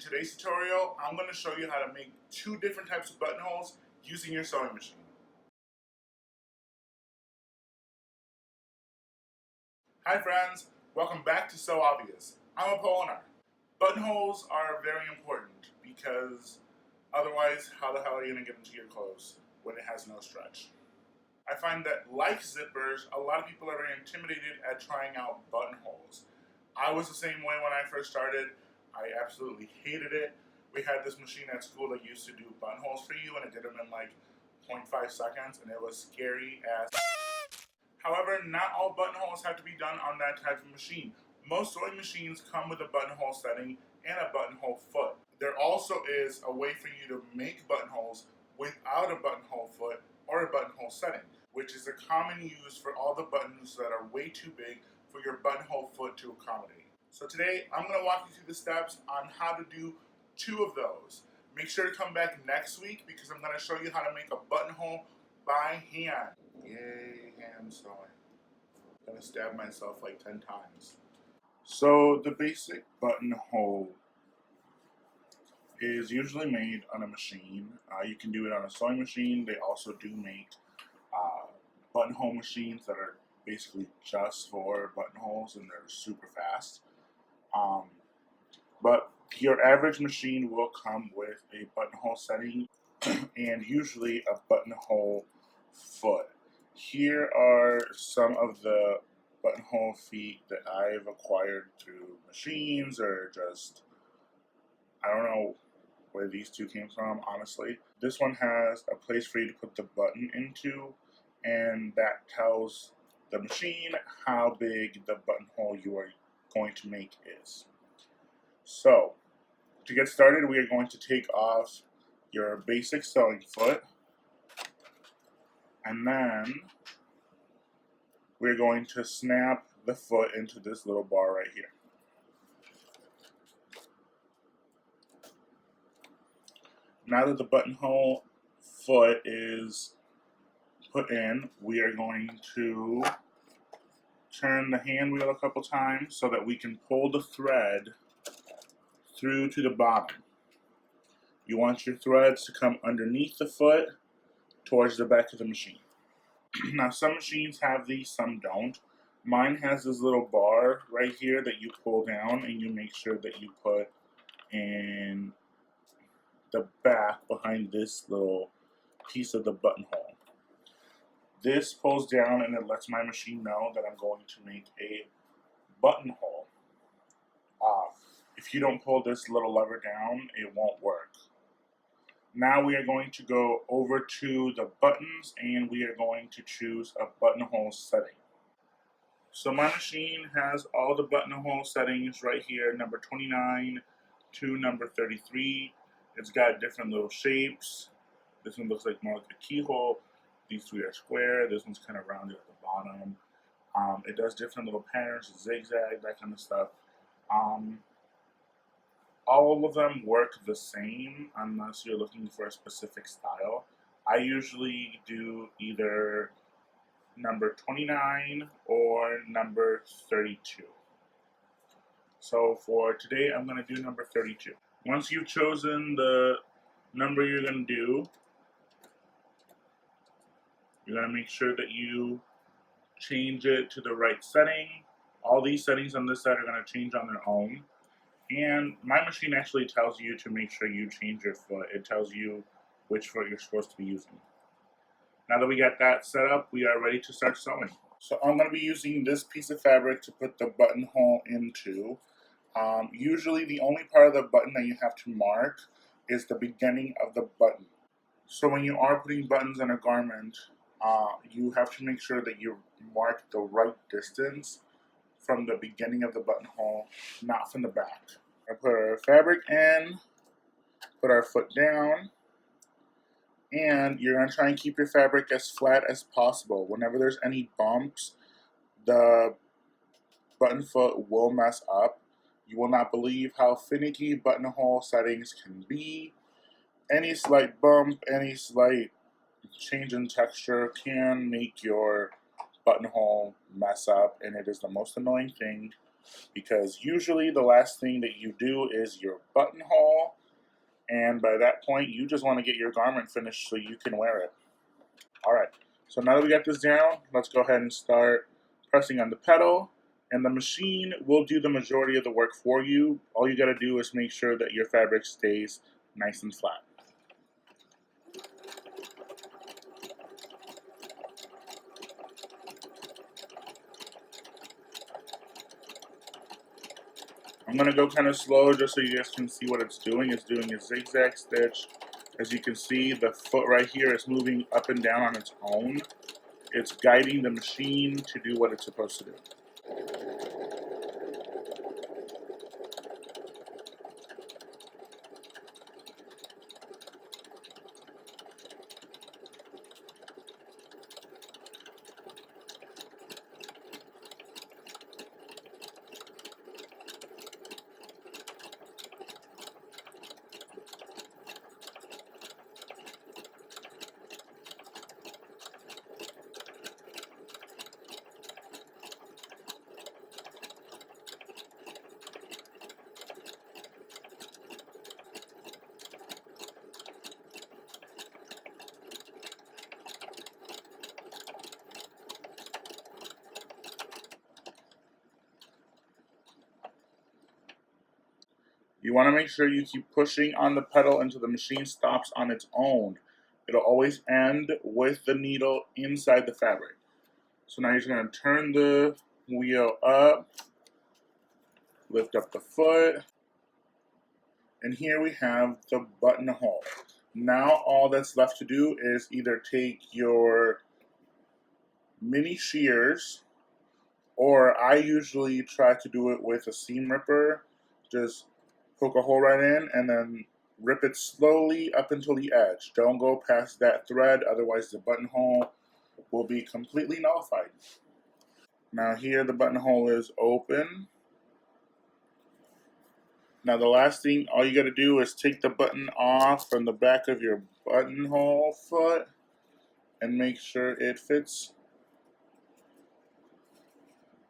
today's tutorial, I'm going to show you how to make two different types of buttonholes using your sewing machine. Hi friends, welcome back to So Obvious. I'm a Polonar. Buttonholes are very important because otherwise how the hell are you going to get into your clothes when it has no stretch? I find that like zippers, a lot of people are very intimidated at trying out buttonholes. I was the same way when I first started. I absolutely hated it. We had this machine at school that used to do buttonholes for you, and it did them in like 0.5 seconds, and it was scary as. However, not all buttonholes have to be done on that type of machine. Most sewing machines come with a buttonhole setting and a buttonhole foot. There also is a way for you to make buttonholes without a buttonhole foot or a buttonhole setting, which is a common use for all the buttons that are way too big for your buttonhole foot to accommodate. So today, I'm going to walk you through the steps on how to do two of those. Make sure to come back next week because I'm going to show you how to make a buttonhole by hand. Yay, hand sewing. I'm going to stab myself like 10 times. So the basic buttonhole is usually made on a machine. You can do it on a sewing machine. They also do make buttonhole machines that are basically just for buttonholes, and they're super fast. But your average machine will come with a buttonhole setting and usually a buttonhole foot. Here are some of the buttonhole feet that I've acquired through machines or just, I don't know where these two came from, honestly. This one has a place for you to put the button into, and that tells the machine how big the buttonhole you are going to make is. So, to get started, we are going to take off your basic sewing foot, and then we're going to snap the foot into this little bar right here. Now that the buttonhole foot is put in, we are going to turn the hand wheel a couple times so that we can pull the thread through to the bottom. You want your threads to come underneath the foot towards the back of the machine. Now some machines have these, some don't. Mine has this little bar right here that you pull down and you make sure that you put in the back behind this little piece of the buttonhole. This pulls down and it lets my machine know that I'm going to make a buttonhole. If you don't pull this little lever down, it won't work. Now we are going to go over to the buttons and we are going to choose a buttonhole setting. So my machine has all the buttonhole settings right here, number 29 to number 33. It's got different little shapes. This one looks like more like a keyhole. These three are square. This one's kind of rounded at the bottom. It does different little patterns, zigzag, that kind of stuff. All of them work the same unless you're looking for a specific style. I usually do either number 29 or number 32. So for today, I'm going to do number 32. Once you've chosen the number you're going to do, you're going to make sure that you change it to the right setting. All these settings on this side are going to change on their own. And my machine actually tells you to make sure you change your foot. It tells you which foot you're supposed to be using. Now that we got that set up, we are ready to start sewing. So I'm going to be using this piece of fabric to put the buttonhole into. Usually the only part of the button that you have to mark is the beginning of the button. So when you are putting buttons on a garment, you have to make sure that you mark the right distance from the beginning of the buttonhole, not from the back. I put our fabric in, put our foot down, and you're going to try and keep your fabric as flat as possible. Whenever there's any bumps, the button foot will mess up. You will not believe how finicky buttonhole settings can be. Any slight bump, any slight change in texture can make your buttonhole mess up, and it is the most annoying thing because usually the last thing that you do is your buttonhole, and by that point you just want to get your garment finished so you can wear it. Alright, so now that we got this down, let's go ahead and start pressing on the pedal, and the machine will do the majority of the work for you. All you got to do is make sure that your fabric stays nice and flat. I'm going to go kind of slow just so you guys can see what it's doing. It's doing a zigzag stitch. As you can see, the foot right here is moving up and down on its own. It's guiding the machine to do what it's supposed to do. You want to make sure you keep pushing on the pedal until the machine stops on its own. It'll always end with the needle inside the fabric. So now you're just going to turn the wheel up, lift up the foot, and here we have the buttonhole. Now all that's left to do is either take your mini shears, or I usually try to do it with a seam ripper. Just poke a hole right in and then rip it slowly up until the edge. Don't go past that thread, otherwise the buttonhole will be completely nullified. Now here the buttonhole is open. Now the last thing, all you got to do is take the button off from the back of your buttonhole foot and make sure it fits.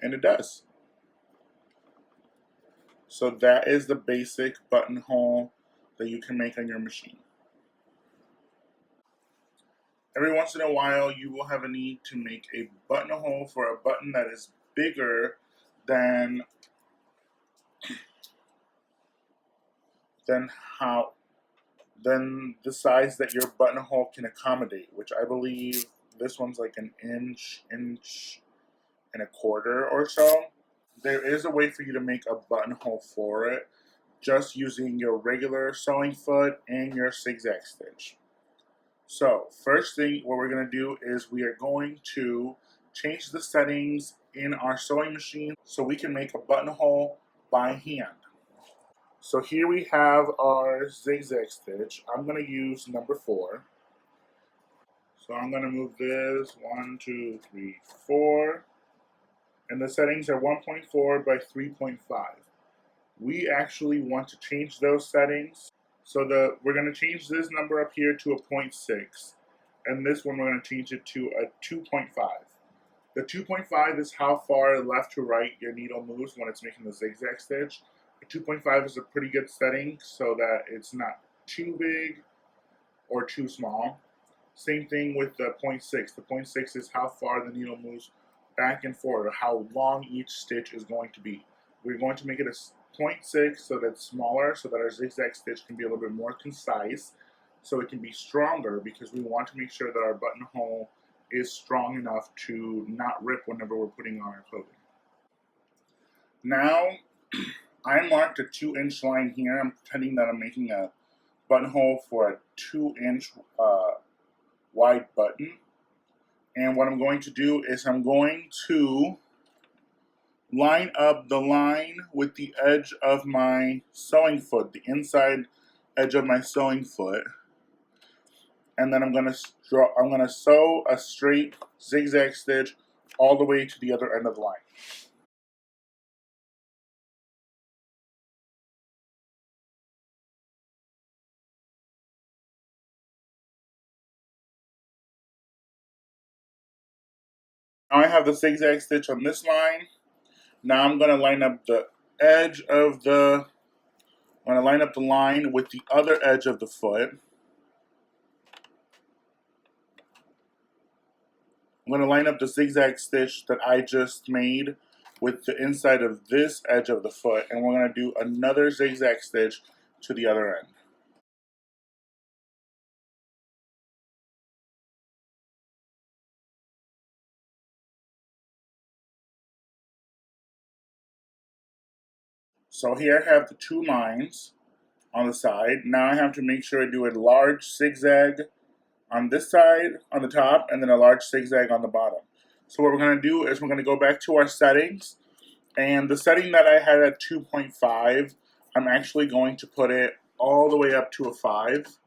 And it does. So that is the basic buttonhole that you can make on your machine. Every once in a while, you will have a need to make a buttonhole for a button that is bigger than than how than the size that your buttonhole can accommodate, which I believe this one's like an inch and a quarter or so. There is a way for you to make a buttonhole for it, just using your regular sewing foot and your zigzag stitch. So first thing, what we're going to do is we are going to change the settings in our sewing machine so we can make a buttonhole by hand. So here we have our zigzag stitch. I'm going to use number 4. So I'm going to move this 1, 2, 3, 4. And the settings are 1.4 by 3.5. We actually want to change those settings. So we're going to change this number up here to a 0.6. And this one we're going to change it to a 2.5. The 2.5 is how far left to right your needle moves when it's making the zigzag stitch. A 2.5 is a pretty good setting so that it's not too big or too small. Same thing with the 0.6. The 0.6 is how far the needle moves back and forth, or how long each stitch is going to be. We're going to make it a 0.6 so that it's smaller, so that our zigzag stitch can be a little bit more concise, so it can be stronger, because we want to make sure that our buttonhole is strong enough to not rip whenever we're putting on our clothing. Now, I marked a 2-inch line here. I'm pretending that I'm making a buttonhole for a 2-inch wide button. And what I'm going to do is I'm going to line up the line with the edge of my sewing foot, the inside edge of my sewing foot. And then I'm going to sew a straight zigzag stitch all the way to the other end of the line. Now I have the zigzag stitch on this line. Now I'm going to line up the edge of the, I'm going to line up the line with the other edge of the foot. I'm going to line up the zigzag stitch that I just made with the inside of this edge of the foot, and we're going to do another zigzag stitch to the other end. So here I have the two lines on the side. Now I have to make sure I do a large zigzag on this side on the top and then a large zigzag on the bottom. So what we're going to do is we're going to go back to our settings, and the setting that I had at 2.5, I'm actually going to put it all the way up to a 5,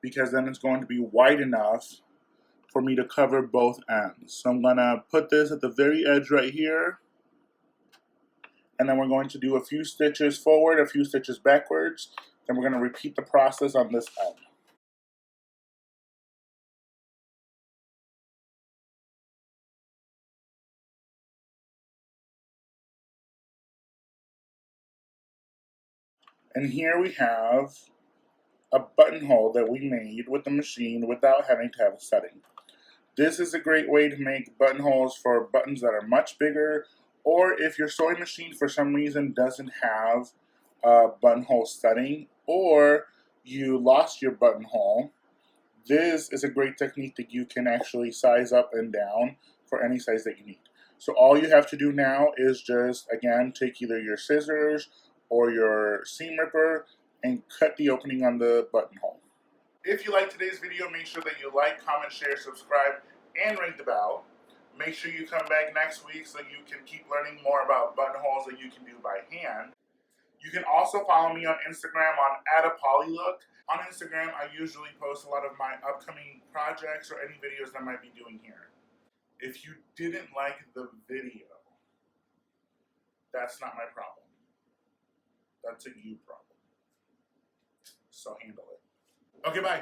because then it's going to be wide enough for me to cover both ends. So I'm going to put this at the very edge right here, and then we're going to do a few stitches forward, a few stitches backwards, then we're going to repeat the process on this end. And here we have a buttonhole that we made with the machine without having to have a setting. This is a great way to make buttonholes for buttons that are much bigger, or if your sewing machine for some reason doesn't have a buttonhole setting, or you lost your buttonhole, this is a great technique that you can actually size up and down for any size that you need. So all you have to do now is just, again, take either your scissors or your seam ripper and cut the opening on the buttonhole. If you like today's video, make sure that you like, comment, share, subscribe, and ring the bell. Make sure you come back next week so you can keep learning more about buttonholes that you can do by hand. You can also follow me on Instagram on @apolylook. On Instagram, I usually post a lot of my upcoming projects or any videos that I might be doing here. If you didn't like the video, that's not my problem. That's a you problem. So handle it. Okay, bye.